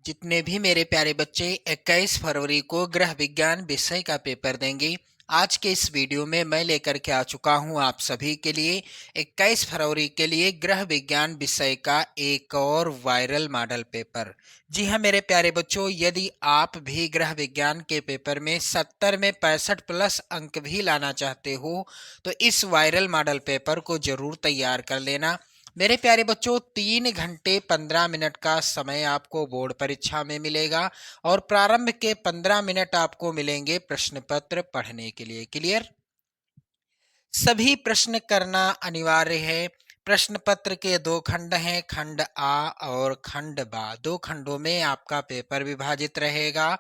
जितने भी मेरे प्यारे बच्चे 21 फरवरी को गृह विज्ञान विषय का पेपर देंगे, आज के इस वीडियो में मैं लेकर के आ चुका हूं आप सभी के लिए 21 फरवरी के लिए गृह विज्ञान विषय का एक और वायरल मॉडल पेपर। जी हां मेरे प्यारे बच्चों, यदि आप भी गृह विज्ञान के पेपर में 70 में 65 प्लस अंक भी लाना चाहते हो तो इस वायरल मॉडल पेपर को जरूर तैयार कर लेना। मेरे प्यारे बच्चों, 3 घंटे 15 मिनट का समय आपको बोर्ड परीक्षा में मिलेगा और प्रारंभ के 15 मिनट आपको मिलेंगे प्रश्न पत्र पढ़ने के लिए। क्लियर? सभी प्रश्न करना अनिवार्य है। प्रश्न पत्र के 2 खंड हैं, खंड आ और खंड बा। 2 खंडों में आपका पेपर विभाजित रहेगा।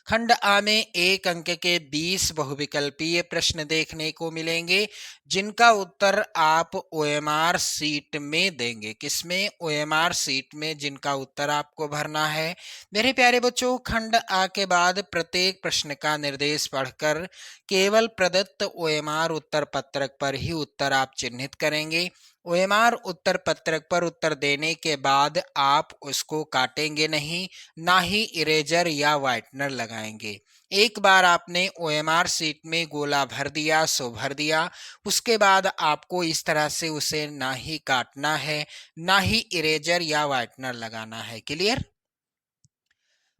खंड आ में 1 अंक के 20 बहुविकल्पीय प्रश्न देखने को मिलेंगे, जिनका उत्तर आप ओएमआर सीट में देंगे। किसमें? ओएमआर सीट में, जिनका उत्तर आपको भरना है। मेरे प्यारे बच्चों, खंड आ के बाद प्रत्येक प्रश्न का निर्देश पढ़कर केवल प्रदत्त ओएमआर उत्तर पत्रक पर ही उत्तर आप चिन्हित करेंगे। ओएमआर उत्तर पत्रक पर उत्तर देने के बाद आप उसको काटेंगे नहीं, ना ही इरेजर या व्हाइटनर लगाएंगे। एक बार आपने ओएमआर सीट में गोला भर दिया सो भर दिया, उसके बाद आपको इस तरह से उसे ना ही काटना है, ना ही इरेजर या व्हाइटनर लगाना है। क्लियर?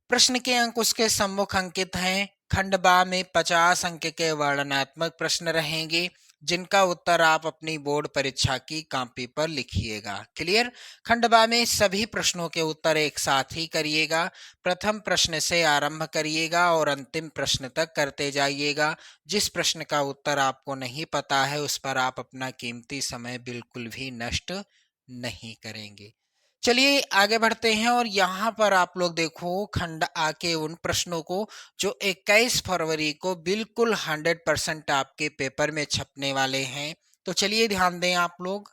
प्रश्न के अंक उसके सम्मुख अंकित हैं। खंड बा में 50 अंक के वर्णनात्मक प्रश्न रहेंगे, जिनका उत्तर आप अपनी बोर्ड परीक्षा की कॉपी पर लिखिएगा। क्लियर? खंड बा में सभी प्रश्नों के उत्तर एक साथ ही करिएगा। प्रथम प्रश्न से आरंभ करिएगा और अंतिम प्रश्न तक करते जाइएगा। जिस प्रश्न का उत्तर आपको नहीं पता है उस पर आप अपना कीमती समय बिल्कुल भी नष्ट नहीं करेंगे। चलिए आगे बढ़ते हैं और यहाँ पर आप लोग देखो खंड आ के उन प्रश्नों को जो 21 फरवरी को बिल्कुल 100% आपके पेपर में छपने वाले हैं। तो चलिए ध्यान दें आप लोग।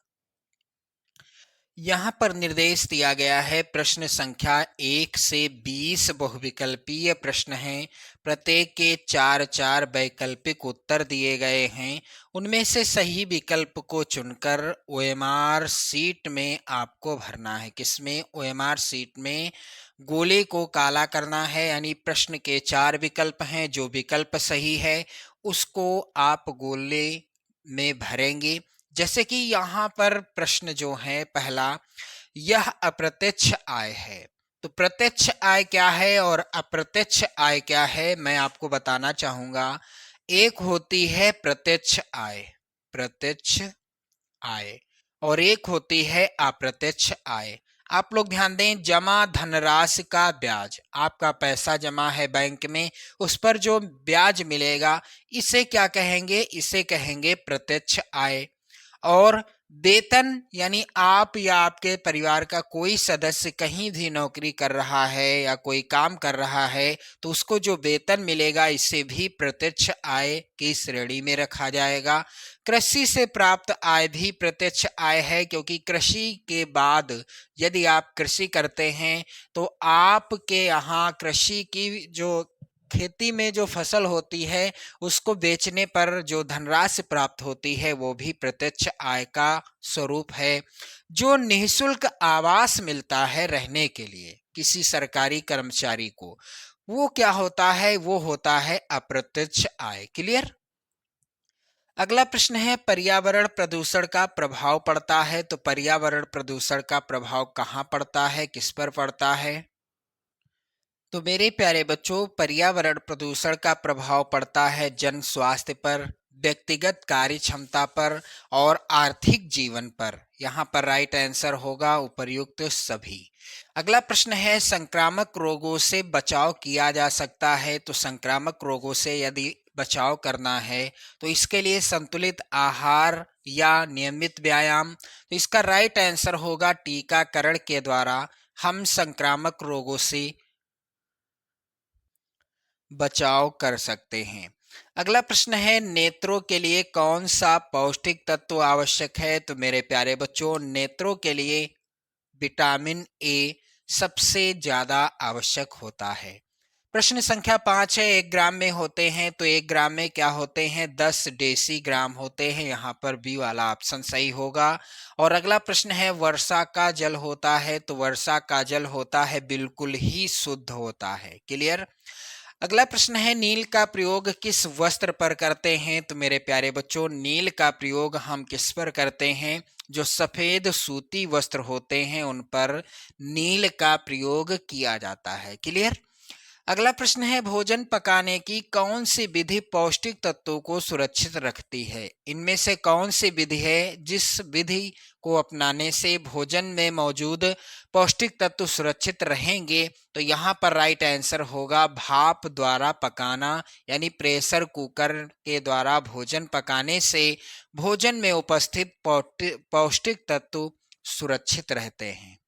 यहाँ पर निर्देश दिया गया है, प्रश्न संख्या 1 से 20 बहुविकल्पीय प्रश्न हैं। प्रत्येक के 4-4 वैकल्पिक उत्तर दिए गए हैं। उनमें से सही विकल्प को चुनकर ओएमआर सीट में आपको भरना है। किसमें? ओएमआर सीट में गोले को काला करना है, यानी प्रश्न के 4 विकल्प हैं, जो विकल्प सही है उसको आप गोले में भरेंगे। जैसे कि यहाँ पर प्रश्न जो है पहला, यह अप्रत्यक्ष आय है। तो प्रत्यक्ष आय क्या है और अप्रत्यक्ष आय क्या है, मैं आपको बताना चाहूंगा। एक होती है प्रत्यक्ष आय, प्रत्यक्ष आय, और एक होती है अप्रत्यक्ष आय। आप लोग ध्यान दें, जमा धनराशि का ब्याज, आपका पैसा जमा है बैंक में, उस पर जो ब्याज मिलेगा इसे क्या कहेंगे? इसे कहेंगे प्रत्यक्ष आय। और वेतन, यानी आप या आपके परिवार का कोई सदस्य कहीं भी नौकरी कर रहा है या कोई काम कर रहा है तो उसको जो वेतन मिलेगा इसे भी प्रत्यक्ष आय की श्रेणी में रखा जाएगा। कृषि से प्राप्त आय भी प्रत्यक्ष आय है, क्योंकि कृषि के बाद यदि आप कृषि करते हैं तो आपके यहाँ कृषि की जो खेती में जो फसल होती है उसको बेचने पर जो धनराशि प्राप्त होती है वो भी प्रत्यक्ष आय का स्वरूप है। जो निःशुल्क आवास मिलता है रहने के लिए किसी सरकारी कर्मचारी को, वो क्या होता है? वो होता है अप्रत्यक्ष आय। क्लियर? अगला प्रश्न है, पर्यावरण प्रदूषण का प्रभाव पड़ता है। तो पर्यावरण प्रदूषण का प्रभाव कहाँ पड़ता है, किस पर पड़ता है? तो मेरे प्यारे बच्चों, पर्यावरण प्रदूषण का प्रभाव पड़ता है जन स्वास्थ्य पर, व्यक्तिगत कार्य क्षमता पर और आर्थिक जीवन पर। यहाँ पर राइट आंसर होगा उपर्युक्त सभी। अगला प्रश्न है, संक्रामक रोगों से बचाव किया जा सकता है। तो संक्रामक रोगों से यदि बचाव करना है तो इसके लिए संतुलित आहार या नियमित व्यायाम। तो इसका राइट आंसर होगा टीकाकरण के द्वारा हम संक्रामक रोगों से बचाव कर सकते हैं। अगला प्रश्न है, नेत्रों के लिए कौन सा पौष्टिक तत्व आवश्यक है? तो मेरे प्यारे बच्चों, नेत्रों के लिए विटामिन ए सबसे ज्यादा आवश्यक होता है। प्रश्न संख्या 5 है, 1 ग्राम में होते हैं तो 1 ग्राम में क्या होते हैं? 10 डेसीग्राम होते हैं। यहाँ पर बी वाला ऑप्शन सही होगा। और अगला प्रश्न है, वर्षा का जल होता है तो वर्षा का जल होता है बिल्कुल ही शुद्ध होता है। क्लियर। अगला प्रश्न है, नील का प्रयोग किस वस्त्र पर करते हैं? तो मेरे प्यारे बच्चों, नील का प्रयोग हम किस पर करते हैं? जो सफेद सूती वस्त्र होते हैं उन पर नील का प्रयोग किया जाता है। क्लियर। अगला प्रश्न है, भोजन पकाने की कौन सी विधि पौष्टिक तत्वों को सुरक्षित रखती है? इनमें से कौन सी विधि है जिस विधि को अपनाने से भोजन में मौजूद पौष्टिक तत्व सुरक्षित रहेंगे? तो यहाँ पर राइट आंसर होगा भाप द्वारा पकाना, यानी प्रेशर कुकर के द्वारा भोजन पकाने से भोजन में उपस्थित पौष्टिक तत्व सुरक्षित रहते हैं।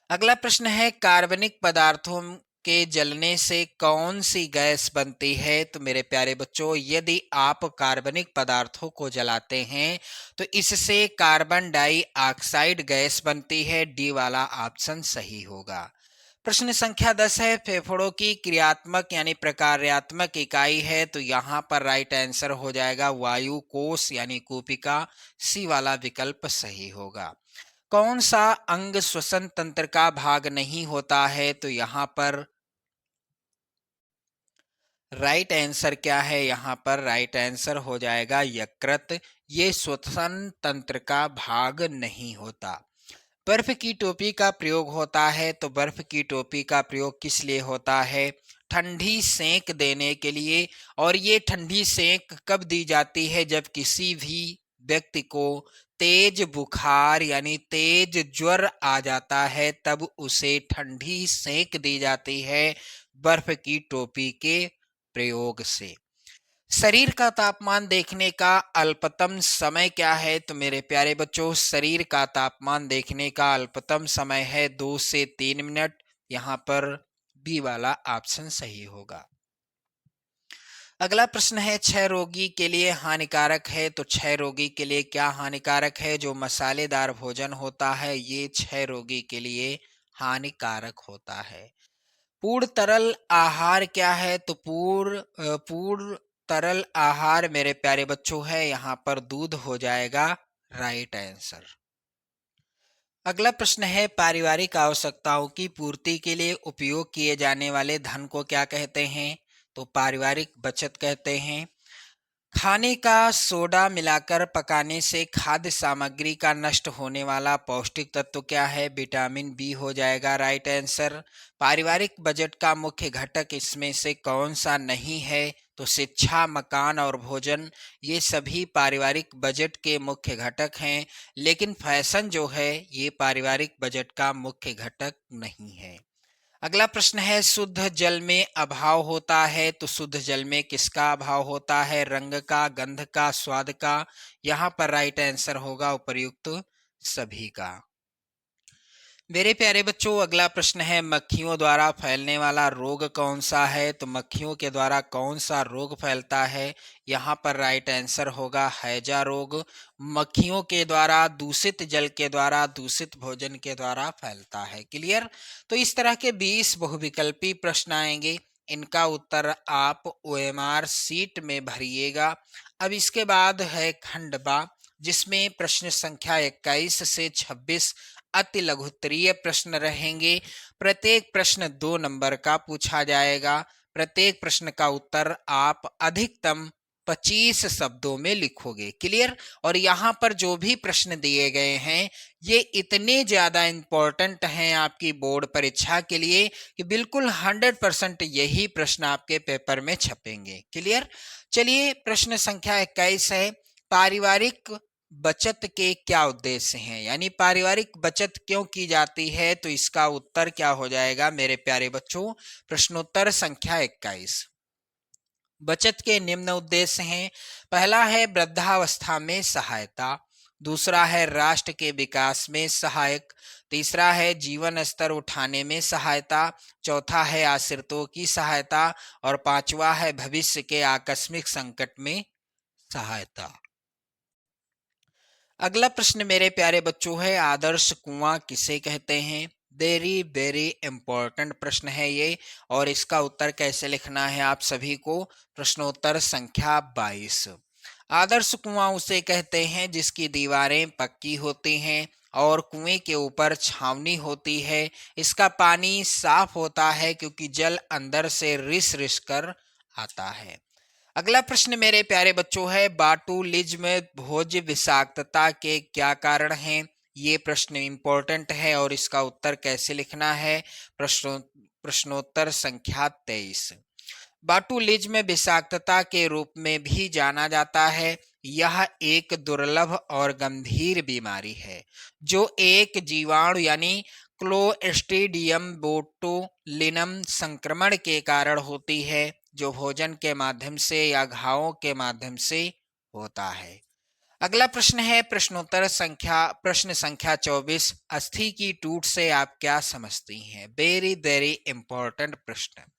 अगला प्रश्न है, कार्बनिक पदार्थों के जलने से कौन सी गैस बनती है? तो मेरे प्यारे बच्चों, यदि आप कार्बनिक पदार्थों को जलाते हैं तो इससे कार्बन डाइऑक्साइड गैस बनती है। डी वाला ऑप्शन सही होगा। प्रश्न संख्या 10 है, फेफड़ों की क्रियात्मक यानी प्रकार्यात्मक इकाई है तो यहाँ पर राइट आंसर हो जाएगा वायु कोश यानी कूपिका। सी वाला विकल्प सही होगा। कौन सा अंग श्वसन तंत्र का भाग नहीं होता है? तो यहाँ पर राइट आंसर क्या है? यहाँ पर राइट आंसर हो जाएगा यकृत। ये श्वसन तंत्र का भाग नहीं होता। बर्फ की टोपी का प्रयोग होता है तो बर्फ की टोपी का प्रयोग किस लिए होता है? ठंडी सेंक देने के लिए। और ये ठंडी सेंक कब दी जाती है? जब किसी भी व्यक्ति को तेज बुखार यानी तेज ज्वर आ जाता है तब उसे ठंडी सेंक दी जाती है बर्फ की टोपी के प्रयोग से। शरीर का तापमान देखने का अल्पतम समय क्या है? तो मेरे प्यारे बच्चों, शरीर का तापमान देखने का अल्पतम समय है 2 से 3 मिनट। यहाँ पर बी वाला ऑप्शन सही होगा। अगला प्रश्न है, क्षय रोगी के लिए हानिकारक है तो क्षय रोगी के लिए क्या हानिकारक है? जो मसालेदार भोजन होता है ये क्षय रोगी के लिए हानिकारक होता है। पूर्ण तरल आहार क्या है? तो पूर्ण तरल आहार मेरे प्यारे बच्चों है यहाँ पर दूध हो जाएगा राइट आंसर। अगला प्रश्न है, पारिवारिक आवश्यकताओं की पूर्ति के लिए उपयोग किए जाने वाले धन को क्या कहते हैं? तो पारिवारिक बचत कहते हैं। खाने का सोडा मिलाकर पकाने से खाद्य सामग्री का नष्ट होने वाला पौष्टिक तत्व क्या है? विटामिन बी हो जाएगा राइट आंसर। पारिवारिक बजट का मुख्य घटक इसमें से कौन सा नहीं है? तो शिक्षा, मकान और भोजन ये सभी पारिवारिक बजट के मुख्य घटक हैं, लेकिन फैशन जो है ये पारिवारिक बजट का मुख्य घटक नहीं है। अगला प्रश्न है, शुद्ध जल में अभाव होता है तो शुद्ध जल में किसका अभाव होता है? रंग का, गंध का, स्वाद का। यहाँ पर राइट आंसर होगा उपर्युक्त सभी का। मेरे प्यारे बच्चों, अगला प्रश्न है, मक्खियों द्वारा फैलने वाला रोग कौन सा है? तो मक्खियों के द्वारा कौन सा रोग फैलता है? यहाँ पर राइट आंसर होगा हैजा रोग। मक्खियों के द्वारा दूषित जल के द्वारा, दूषित भोजन के द्वारा फैलता है। क्लियर। तो इस तरह के 20 बहुविकल्पी प्रश्न आएंगे, इनका उत्तर आप ओएमआर सीट में भरिएगा। अब इसके बाद है खंड बा, जिसमें प्रश्न संख्या 21 से 26 अति लघुत्तरीय प्रश्न रहेंगे। प्रत्येक प्रश्न 2 नंबर का पूछा जाएगा। प्रत्येक प्रश्न का उत्तर आप अधिकतम 25 शब्दों में लिखोगे। क्लियर। और यहाँ पर जो भी प्रश्न दिए गए हैं ये इतने ज्यादा इंपॉर्टेंट हैं आपकी बोर्ड परीक्षा के लिए कि बिल्कुल 100% यही प्रश्न आपके पेपर में छपेंगे। क्लियर। चलिए, प्रश्न संख्या 21 है, पारिवारिक बचत के क्या उद्देश्य हैं? यानी पारिवारिक बचत क्यों की जाती है? तो इसका उत्तर क्या हो जाएगा मेरे प्यारे बच्चों? प्रश्नोत्तर संख्या 21। बचत के निम्न उद्देश्य हैं। पहला है वृद्धावस्था में सहायता, दूसरा है राष्ट्र के विकास में सहायक, तीसरा है जीवन स्तर उठाने में सहायता, चौथा है आश्रितों की सहायता और पांचवा है भविष्य के आकस्मिक संकट में सहायता। अगला प्रश्न मेरे प्यारे बच्चों है, आदर्श कुआं किसे कहते हैं? वेरी वेरी इंपॉर्टेंट प्रश्न है ये, और इसका उत्तर कैसे लिखना है आप सभी को। प्रश्नोत्तर संख्या 22। आदर्श कुआं उसे कहते हैं जिसकी दीवारें पक्की होती हैं और कुएं के ऊपर छावनी होती है। इसका पानी साफ होता है क्योंकि जल अंदर से रिस रिस कर आता है। अगला प्रश्न मेरे प्यारे बच्चों है, बाटुलिज्म में भोज्य विषाक्तता के क्या कारण हैं। ये प्रश्न इंपॉर्टेंट है और इसका उत्तर कैसे लिखना है। प्रश्नोत्तर संख्या 23। बाटुलिज्म विषाक्तता के रूप में भी जाना जाता है। यह एक दुर्लभ और गंभीर बीमारी है जो एक जीवाणु यानी क्लोस्ट्रीडियम बोटुलिनम संक्रमण के कारण होती है, जो भोजन के माध्यम से या घावों के माध्यम से होता है। अगला प्रश्न है प्रश्न संख्या 24। अस्थि की टूट से आप क्या समझती हैं। वेरी वेरी इंपॉर्टेंट प्रश्न।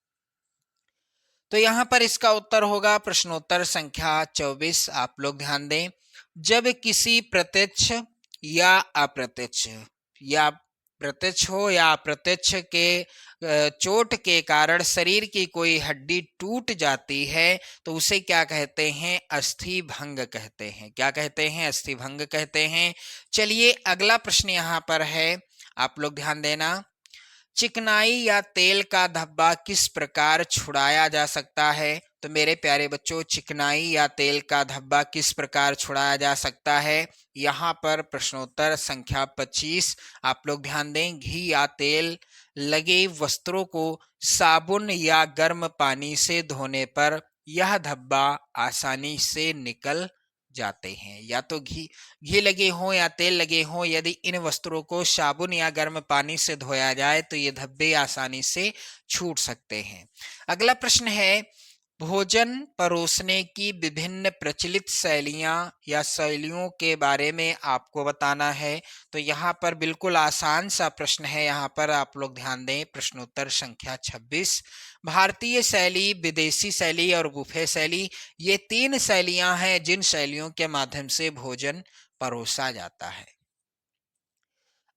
तो यहाँ पर इसका उत्तर होगा प्रश्नोत्तर संख्या 24। आप लोग ध्यान दें, जब किसी प्रत्यक्ष या अप्रत्यक्ष या प्रत्यक्ष हो या अप्रत्यक्ष के चोट के कारण शरीर की कोई हड्डी टूट जाती है तो उसे क्या कहते हैं, अस्थि भंग कहते हैं। क्या कहते हैं, अस्थि भंग कहते हैं। चलिए अगला प्रश्न यहाँ पर है, आप लोग ध्यान देना। चिकनाई या तेल का धब्बा किस प्रकार छुड़ाया जा सकता है। तो मेरे प्यारे बच्चों, चिकनाई या तेल का धब्बा किस प्रकार छुड़ाया जा सकता है। यहाँ पर प्रश्नोत्तर संख्या 25। आप लोग ध्यान दें, घी या तेल लगे वस्त्रों को साबुन या गर्म पानी से धोने पर यह धब्बा आसानी से निकल जाते हैं। या तो घी लगे हों या तेल लगे हों, यदि इन वस्त्रों को साबुन या गर्म पानी से धोया जाए तो ये धब्बे आसानी से छूट सकते हैं। अगला प्रश्न है, भोजन परोसने की विभिन्न प्रचलित शैलियां या शैलियों के बारे में आपको बताना है। तो यहाँ पर बिल्कुल आसान सा प्रश्न है, यहाँ पर आप लोग ध्यान दें। प्रश्नोत्तर संख्या 26। भारतीय शैली, विदेशी शैली और बुफे शैली, ये 3 शैलियां हैं जिन शैलियों के माध्यम से भोजन परोसा जाता है।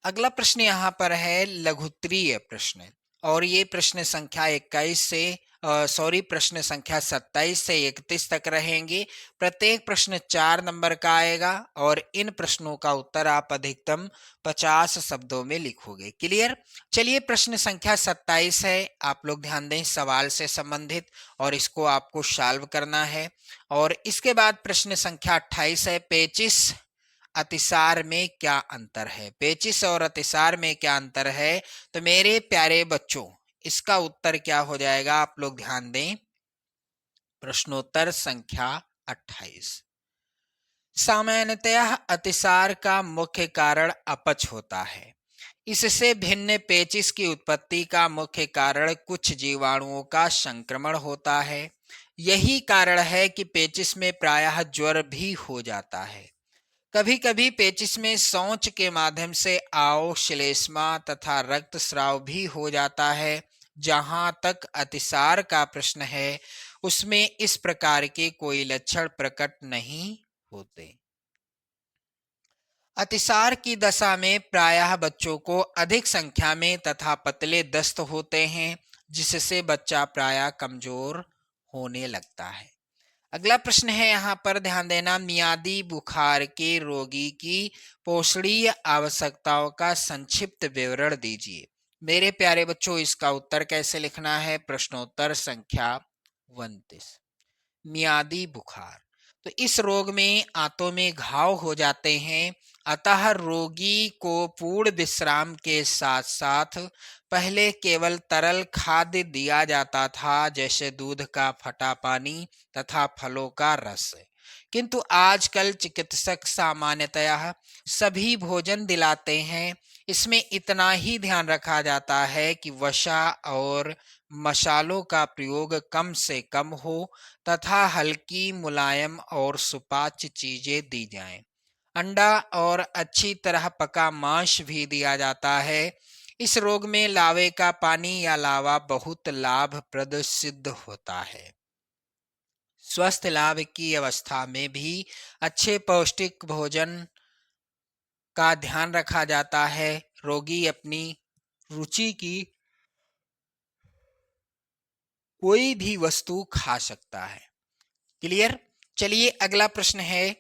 अगला प्रश्न यहाँ पर है लघुत्तरीय प्रश्न, और ये प्रश्न संख्या 21 से प्रश्न संख्या 27 से 31 तक रहेंगे। प्रत्येक प्रश्न 4 नंबर का आएगा और इन प्रश्नों का उत्तर आप अधिकतम 50 शब्दों में लिखोगे। क्लियर। चलिए प्रश्न संख्या 27 है, आप लोग ध्यान दें, सवाल से संबंधित, और इसको आपको सॉल्व करना है। और इसके बाद प्रश्न संख्या 28 है, पेचिश अतिसार में क्या अंतर है। पेचिश और अतिसार में क्या अंतर है। तो मेरे प्यारे बच्चों, इसका उत्तर क्या हो जाएगा, आप लोग ध्यान दें। प्रश्नोत्तर संख्या 28। सामान्यतः अतिसार का मुख्य कारण अपच होता है। इससे भिन्न पेचिश की उत्पत्ति का मुख्य कारण कुछ जीवाणुओं का संक्रमण होता है। यही कारण है कि पेचिश में प्रायः ज्वर भी हो जाता है। कभी कभी पेचिश में शौच के माध्यम से आओ, श्लेष्मा तथा रक्तस्राव भी हो जाता है। जहां तक अतिसार का प्रश्न है, उसमें इस प्रकार के कोई लक्षण प्रकट नहीं होते। अतिसार की दशा में प्रायः बच्चों को अधिक संख्या में तथा पतले दस्त होते हैं, जिससे बच्चा प्रायः कमजोर होने लगता है। अगला प्रश्न है, यहाँ पर ध्यान देना, मियादी बुखार के रोगी की पोषणीय आवश्यकताओं का संक्षिप्त विवरण दीजिए। मेरे प्यारे बच्चों, इसका उत्तर कैसे लिखना है। प्रश्नोत्तर संख्या 29। मियादी बुखार, तो इस रोग में आंतों में घाव हो जाते हैं, अतः रोगी को पूर्ण विश्राम के साथ साथ पहले केवल तरल खाद्य दिया जाता था, जैसे दूध का फटा पानी तथा फलों का रस। किंतु आजकल चिकित्सक सामान्यतः सभी भोजन दिलाते हैं। इसमें इतना ही ध्यान रखा जाता है कि वसा और मसालों का प्रयोग कम से कम हो तथा हल्की, मुलायम और सुपाच्य चीजें दी जाएं। अंडा और अच्छी तरह पका मांस भी दिया जाता है। इस रोग में लावे का पानी या लावा बहुत लाभप्रद सिद्ध होता है। स्वस्थ लाभ की अवस्था में भी अच्छे पौष्टिक भोजन का ध्यान रखा जाता है। रोगी अपनी रुचि की कोई भी वस्तु खा सकता है। क्लियर? चलिए अगला प्रश्न है,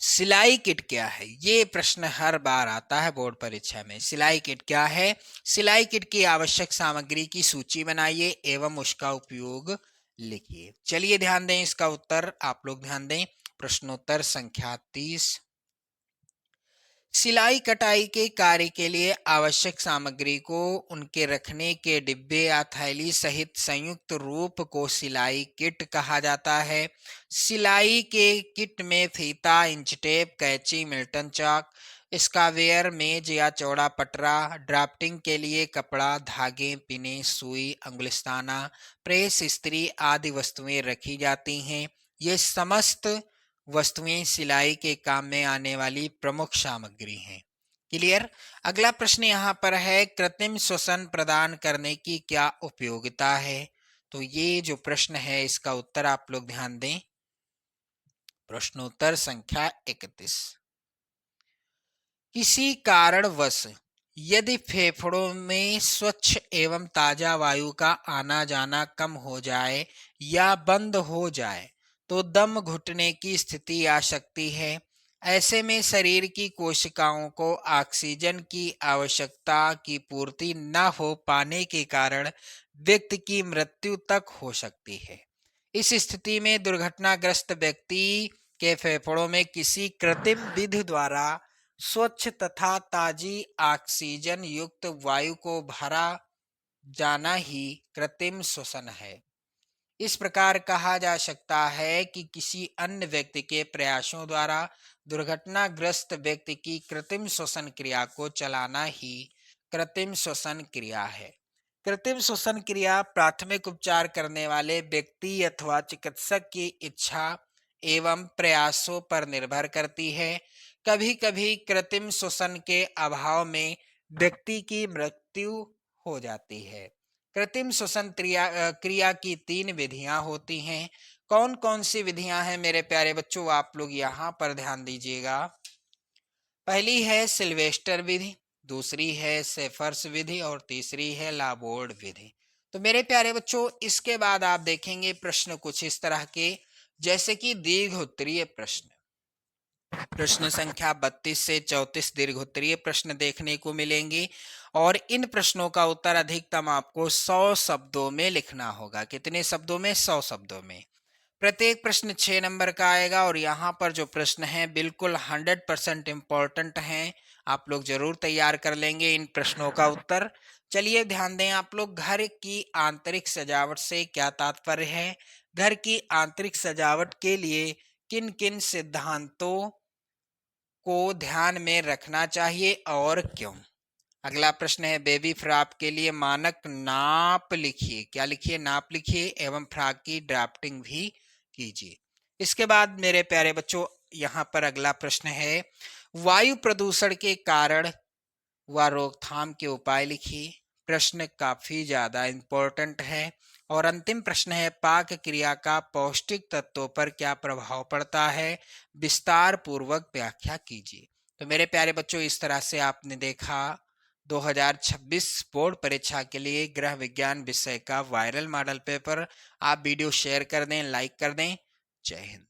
सिलाई किट क्या है? ये प्रश्न हर बार आता है बोर्ड परीक्षा में। सिलाई किट क्या है? सिलाई किट की आवश्यक सामग्री की सूची बनाइए एवं उसका उपयोग लिखिए। चलिए ध्यान दें, इसका उत्तर आप लोग ध्यान दें। प्रश्नोत्तर संख्या 30। सिलाई कटाई के कार्य के लिए आवश्यक सामग्री को उनके रखने के डिब्बे या थैली सहित संयुक्त रूप को सिलाई किट कहा जाता है। सिलाई के किट में फीता, इंच टेप, कैंची, मिल्टन चाक, स्कावेयर, मेज या चौड़ा पटरा, ड्राफ्टिंग के लिए कपड़ा, धागे, पिने, सुई, अंगुलिस्ताना, प्रेस, इस्त्री आदि वस्तुएं रखी जाती हैं। ये समस्त वस्तुएं सिलाई के काम में आने वाली प्रमुख सामग्री हैं। क्लियर? अगला प्रश्न यहाँ पर है, कृत्रिम श्वसन प्रदान करने की क्या उपयोगिता है? तो ये जो प्रश्न है इसका उत्तर आप लोग ध्यान दें। प्रश्नोत्तर संख्या 31। किसी कारणवश यदि फेफड़ों में स्वच्छ एवं ताजा वायु का आना जाना कम हो जाए या बंद हो जाए तो दम घुटने की स्थिति आ सकती है। ऐसे में शरीर की कोशिकाओं को ऑक्सीजन की आवश्यकता की पूर्ति न हो पाने के कारण व्यक्ति की मृत्यु तक हो सकती है। इस स्थिति में दुर्घटनाग्रस्त व्यक्ति के फेफड़ों में किसी कृत्रिम विधि द्वारा स्वच्छ तथा ताजी ऑक्सीजन युक्त वायु को भरा जाना ही कृत्रिम श्वसन है। इस प्रकार कहा जा सकता है कि किसी अन्य व्यक्ति के प्रयासों द्वारा दुर्घटनाग्रस्त व्यक्ति की कृत्रिम श्वसन क्रिया को चलाना ही कृत्रिम श्वसन क्रिया है। कृत्रिम श्वसन क्रिया प्राथमिक उपचार करने वाले व्यक्ति अथवा चिकित्सक की इच्छा एवं प्रयासों पर निर्भर करती है। कभी कभी कृत्रिम श्वसन के अभाव में व्यक्ति की मृत्यु हो जाती है। कृत्रिम श्वसन क्रिया की 3 विधियां होती हैं। कौन कौन सी विधियां हैं मेरे प्यारे बच्चों, आप लोग यहाँ पर ध्यान दीजिएगा। पहली है सिल्वेस्टर विधि, दूसरी है सेफर्स विधि और तीसरी है लाबोर्ड विधि। तो मेरे प्यारे बच्चों इसके बाद आप देखेंगे प्रश्न कुछ इस तरह के, जैसे कि दीर्घ उत्तरीय प्रश्न। प्रश्न संख्या 32 से 34 दीर्घ उत्तरीय प्रश्न देखने को मिलेंगे और इन प्रश्नों का उत्तर अधिकतम आपको 100 शब्दों में लिखना होगा। कितने शब्दों में? 100 शब्दों में। प्रत्येक प्रश्न 6 नंबर का आएगा और यहाँ पर जो प्रश्न है बिल्कुल 100% इम्पोर्टेंट हैं। आप लोग जरूर तैयार कर लेंगे इन प्रश्नों का उत्तर। चलिए ध्यान दें आप लोग, घर की आंतरिक सजावट से क्या तात्पर्य है? घर की आंतरिक सजावट के लिए किन किन सिद्धांतों को ध्यान में रखना चाहिए और क्यों? अगला प्रश्न है, बेबी फ्रॉक के लिए मानक नाप लिखिए। क्या लिखिए? नाप लिखिए एवं फ्रॉक की ड्राफ्टिंग भी कीजिए। इसके बाद मेरे प्यारे बच्चों यहाँ पर अगला प्रश्न है, वायु प्रदूषण के कारण व रोकथाम के उपाय लिखिए। प्रश्न काफी ज्यादा इंपॉर्टेंट है। और अंतिम प्रश्न है, पाक क्रिया का पौष्टिक तत्वों पर क्या प्रभाव पड़ता है? विस्तार पूर्वक व्याख्या कीजिए। तो मेरे प्यारे बच्चों इस तरह से आपने देखा 2026 बोर्ड परीक्षा के लिए गृह विज्ञान विषय का वायरल मॉडल पेपर। आप वीडियो शेयर कर दें, लाइक कर दें। जय हिंद।